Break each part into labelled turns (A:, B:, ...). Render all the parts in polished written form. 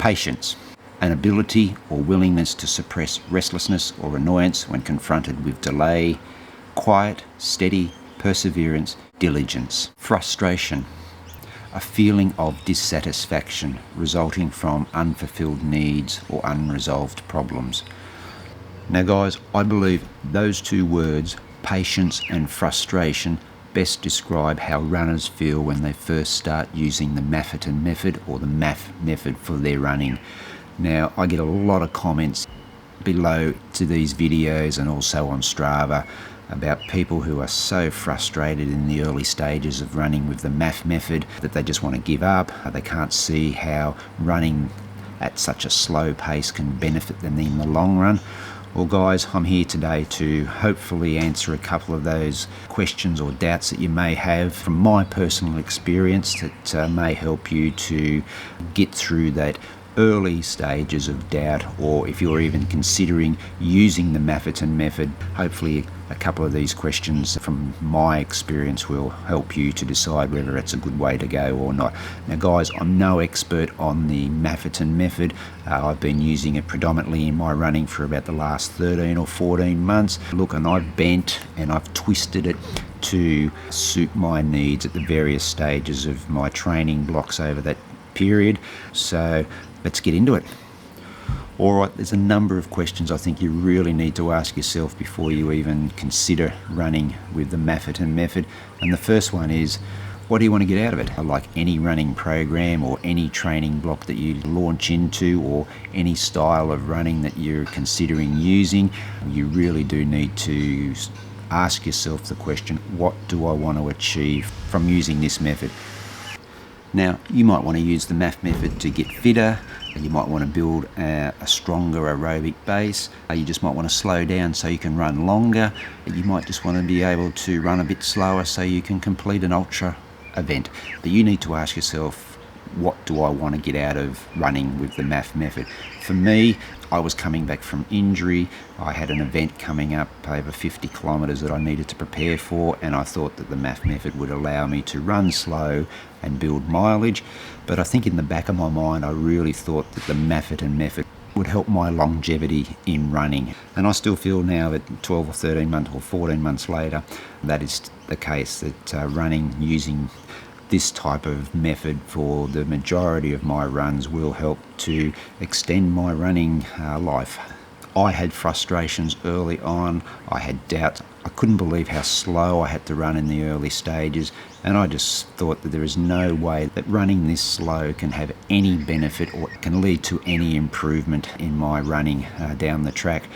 A: Patience, an ability or willingness to suppress restlessness or annoyance when confronted with delay. Quiet, steady, perseverance, diligence. Frustration, a feeling of dissatisfaction resulting from unfulfilled needs or unresolved problems. Now guys, I believe those two words, patience and frustration, best describe how runners feel when they first start using the Maffetone method or the MAF method for their running. Now, I get a lot of comments below to these videos and also on Strava about people who are so frustrated in the early stages of running with the MAF method that they just want to give up. They can't see how running at such a slow pace can benefit them in the long run. Well guys, I'm here today to hopefully answer a couple of those questions or doubts that you may have from my personal experience that may help you to get through that early stages of doubt, or if you're even considering using the Maffetone method, hopefully a couple of these questions from my experience will help you to decide whether it's a good way to go or not. Now guys, I'm no expert on the Maffetone method. I've been using it predominantly in my running for about the last 13 or 14 months. Look, and I've bent and I've twisted it to suit my needs at the various stages of my training blocks over that period. So let's get into it. Alright, there's a number of questions I think you really need to ask yourself before you even consider running with the Maffetone method. And the first one is, what do you want to get out of it? Like any running program or any training block that you launch into, or any style of running that you're considering using, you really do need to ask yourself the question, what do I want to achieve from using this method? Now, you might want to use the MAF method to get fitter. You might want to build a stronger aerobic base. You just might want to slow down so you can run longer. You might just want to be able to run a bit slower so you can complete an ultra event. But you need to ask yourself, what do I want to get out of running with the MAF method? For me, I was coming back from injury. I had an event coming up over 50 kilometres that I needed to prepare for, and I thought that the MAF method would allow me to run slow and build mileage. But I think in the back of my mind, I really thought that the Maffetone method would help my longevity in running. And I still feel now that 12 or 13 months or 14 months later, that is the case, that running using this type of method for the majority of my runs will help to extend my running life. I had frustrations early on. I had doubts. I couldn't believe how slow I had to run in the early stages, and I just thought that there is no way that running this slow can have any benefit or can lead to any improvement in my running down the track.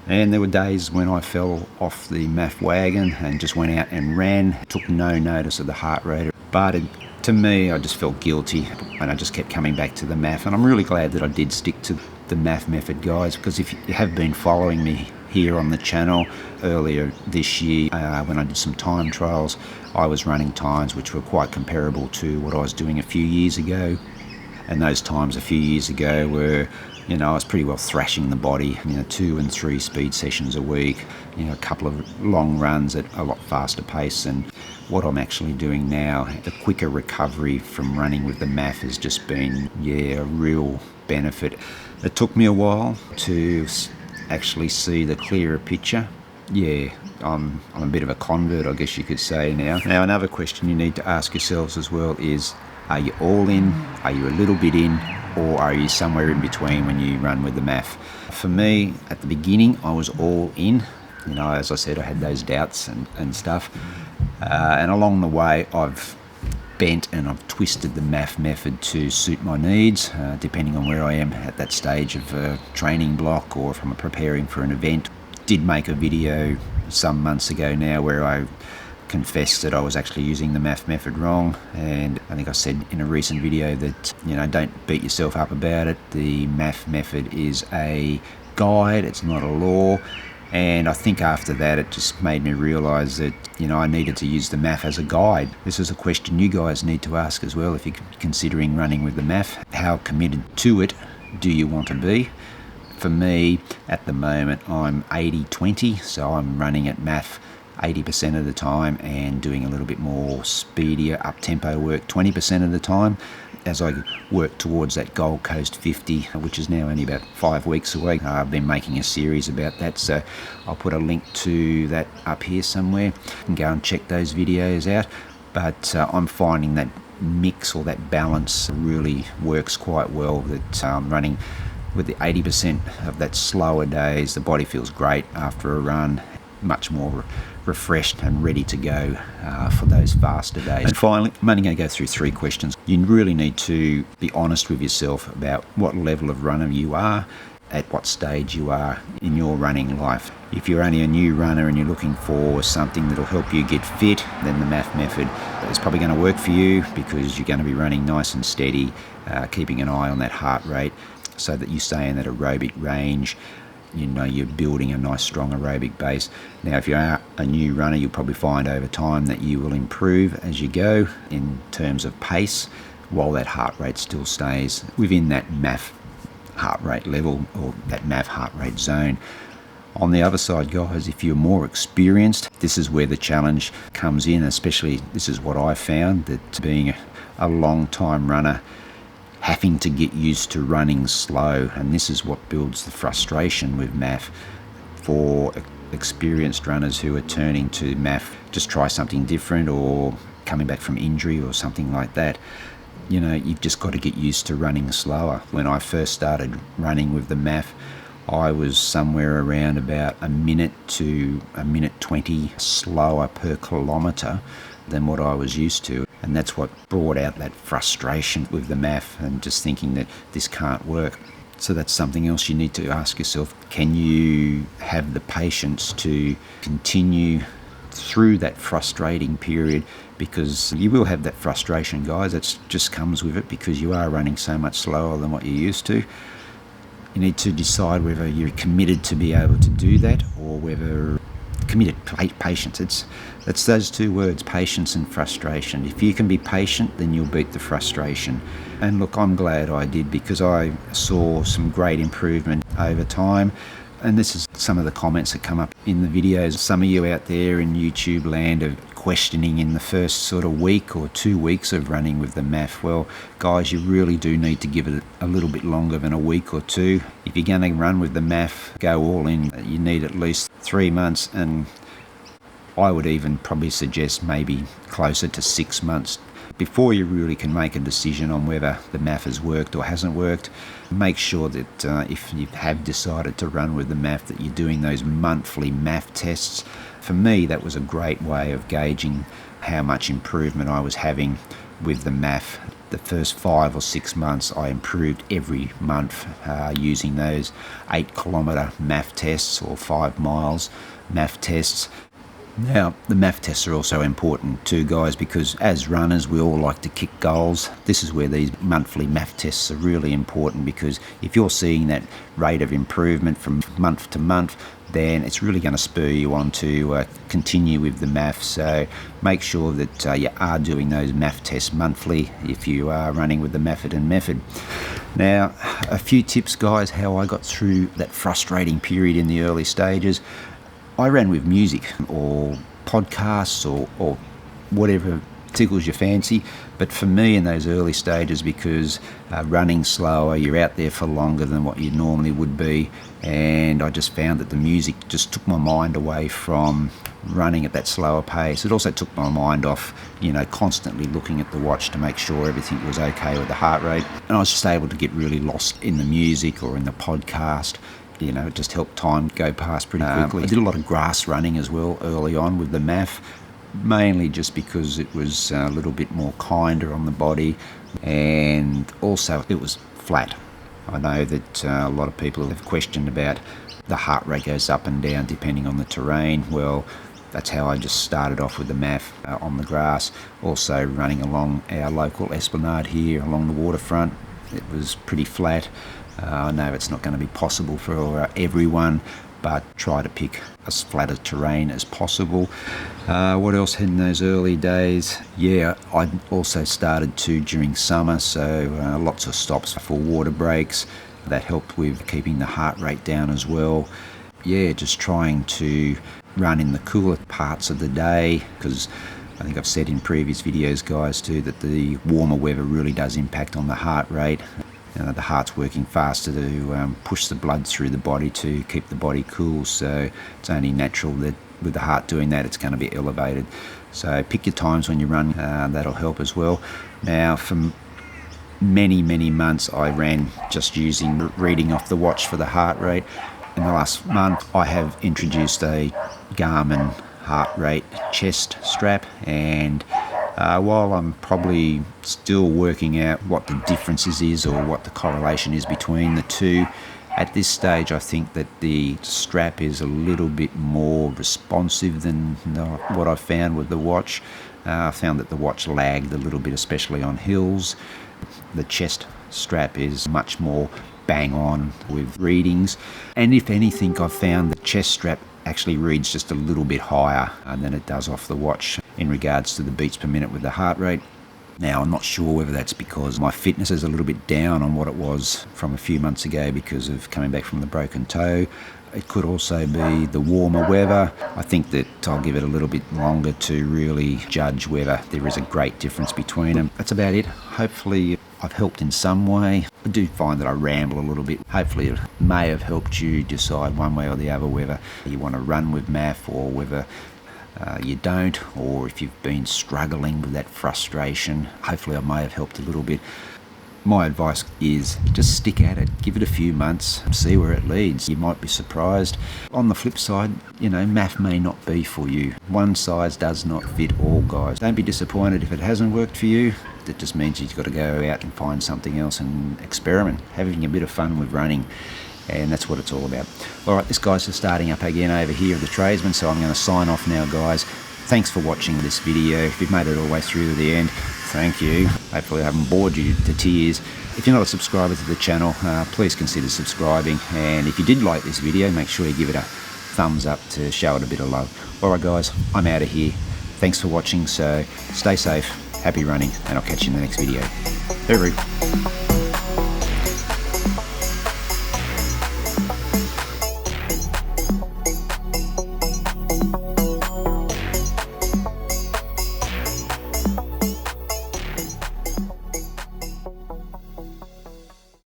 A: And there were days when I fell off the MAF wagon and just went out and ran, took no notice of the heart rate. But to me, I just felt guilty, and I just kept coming back to the MAF. And I'm really glad that I did stick to the MAF method, guys, because if you have been following me here on the channel earlier this year, when I did some time trials, I was running times which were quite comparable to what I was doing a few years ago. And those times a few years ago were, I was pretty well thrashing the body, 2 and 3 speed sessions a week, a couple of long runs at a lot faster pace. And what I'm actually doing now, the quicker recovery from running with the MAF has just been, a real benefit. It took me a while to actually see the clearer picture. I'm a bit of a convert, I guess you could say now. Now, another question you need to ask yourselves as well is, are you all in? Are you a little bit in? Or are you somewhere in between when you run with the MAF? For me, at the beginning, I was all in. As I said, I had those doubts and stuff. And along the way, I've bent and I've twisted the MAF method to suit my needs, depending on where I am at that stage of a training block, or if I'm preparing for an event. Did make a video some months ago now where I confessed that I was actually using the MAF method wrong, and I think I said in a recent video that don't beat yourself up about it. The MAF method is a guide, it's not a law. And I think after that it just made me realise that I needed to use the MAF as a guide. This is a question you guys need to ask as well if you're considering running with the MAF. How committed to it do you want to be? For me, at the moment, I'm 80-20, so I'm running at MAF 80% of the time and doing a little bit more speedier up-tempo work 20% of the time. as I work towards that Gold Coast 50, which is now only about 5 weeks away. I've been making a series about that, so I'll put a link to that up here somewhere. You can go and check those videos out. But I'm finding that mix or that balance really works quite well, that running with the 80% of that slower days, the body feels great after a run, much more refreshed and ready to go for those faster days. And finally, I'm only going to go through 3 questions. You really need to be honest with yourself about what level of runner you are, at what stage you are in your running life. If you're only a new runner and you're looking for something that'll help you get fit, then the MAF method is probably going to work for you, because you're going to be running nice and steady, keeping an eye on that heart rate so that you stay in that aerobic range. You know, you're building a nice strong aerobic base. Now, if you are a new runner, you'll probably find over time that you will improve as you go in terms of pace, while that heart rate still stays within that MAF heart rate level, or that MAF heart rate zone. On the other side, guys, if you're more experienced, this is where the challenge comes in. Especially, this is what I found, that being a long time runner, having to get used to running slow, and this is what builds the frustration with MAF for experienced runners who are turning to MAF. Just try something different, or coming back from injury or something like that. You know, you've just got to get used to running slower. When I first started running with the MAF, I was somewhere around about a minute to a minute 20 slower per kilometre than what I was used to. And that's what brought out that frustration with the MAF, and just thinking that this can't work. So that's something else you need to ask yourself. Can you have the patience to continue through that frustrating period? Because you will have that frustration, guys. It just comes with it, because you are running so much slower than what you're used to. You need to decide whether you're committed to be able to do that, or whether committed patience. It's those 2 words, patience and frustration. If you can be patient, then you'll beat the frustration. And look, I'm glad I did, because I saw some great improvement over time. And this is some of the comments that come up in the videos. Some of you out there in YouTube land are questioning in the first sort of week or 2 weeks of running with the MAF. Well, guys, you really do need to give it a little bit longer than a week or 2. If you're going to run with the MAF, go all in. You need at least 3 months, and I would even probably suggest maybe closer to 6 months before you really can make a decision on whether the MAF has worked or hasn't worked. Make sure that if you have decided to run with the MAF, that you're doing those monthly MAF tests. For me, that was a great way of gauging how much improvement I was having with the MAF. The first 5 or 6 months, I improved every month using those 8-kilometre MAF tests, or 5 miles MAF tests. Now, the MAF tests are also important too, guys, because as runners, we all like to kick goals. This is where these monthly MAF tests are really important, because if you're seeing that rate of improvement from month to month, then it's really going to spur you on to continue with the MAF. So make sure that you are doing those MAF tests monthly if you are running with the Maffetone method. Now, a few tips, guys, how I got through that frustrating period in the early stages. I ran with music or podcasts or whatever tickles your fancy. But for me in those early stages, because running slower, you're out there for longer than what you normally would be, and I just found that the music just took my mind away from running at that slower pace. It also took my mind off, constantly looking at the watch to make sure everything was okay with the heart rate. And I was just able to get really lost in the music or in the podcast. It just helped time go past pretty quickly. I did a lot of grass running as well early on with the MAF, mainly just because it was a little bit more kinder on the body, and also it was flat. I know that a lot of people have questioned about the heart rate goes up and down depending on the terrain. Well, that's how I just started off with the MAF on the grass. Also running along our local esplanade here along the waterfront, it was pretty flat. I know it's not going to be possible for everyone, but try to pick as flat a terrain as possible. What else in those early days? Yeah, I also started to during summer, so lots of stops for water breaks. That helped with keeping the heart rate down as well. Yeah, just trying to run in the cooler parts of the day, because I think I've said in previous videos, guys, too, that the warmer weather really does impact on the heart rate. The heart's working faster to push the blood through the body to keep the body cool, so it's only natural that with the heart doing that, it's going to be elevated. So pick your times when you run, that'll help as well. Now, for many months I ran just using reading off the watch for the heart rate. In the last month I have introduced a Garmin heart rate chest strap, and while I'm probably still working out what the differences is or what the correlation is between the two, at this stage I think that the strap is a little bit more responsive than what I've found with the watch. I found that the watch lagged a little bit, especially on hills. The chest strap is much more bang on with readings, and if anything, I've found the chest strap actually reads just a little bit higher than it does off the watch in regards to the beats per minute with the heart rate. Now, I'm not sure whether that's because my fitness is a little bit down on what it was from a few months ago because of coming back from the broken toe. It could also be the warmer weather. I think that I'll give it a little bit longer to really judge whether there is a great difference between them. That's about it. Hopefully I've helped in some way. I do find that I ramble a little bit. Hopefully it may have helped you decide one way or the other whether you want to run with MAF or whether you don't, or if you've been struggling with that frustration. Hopefully I may have helped a little bit. My advice is just stick at it, give it a few months, see where it leads. You might be surprised. On the flip side, MAF may not be for you. One size does not fit all, guys. Don't be disappointed if it hasn't worked for you. That just means you've got to go out and find something else and experiment, having a bit of fun with running. And that's what it's all about. All right, this guy's just starting up again over here at the Tradesman, so I'm going to sign off now, guys. Thanks for watching this video. If you've made it all the way through to the end, thank you. Hopefully I haven't bored you to tears. If you're not a subscriber to the channel, please consider subscribing. And if you did like this video, make sure you give it a thumbs up to show it a bit of love. All right, guys, I'm out of here. Thanks for watching, so stay safe, happy running, and I'll catch you in the next video. Hooroo.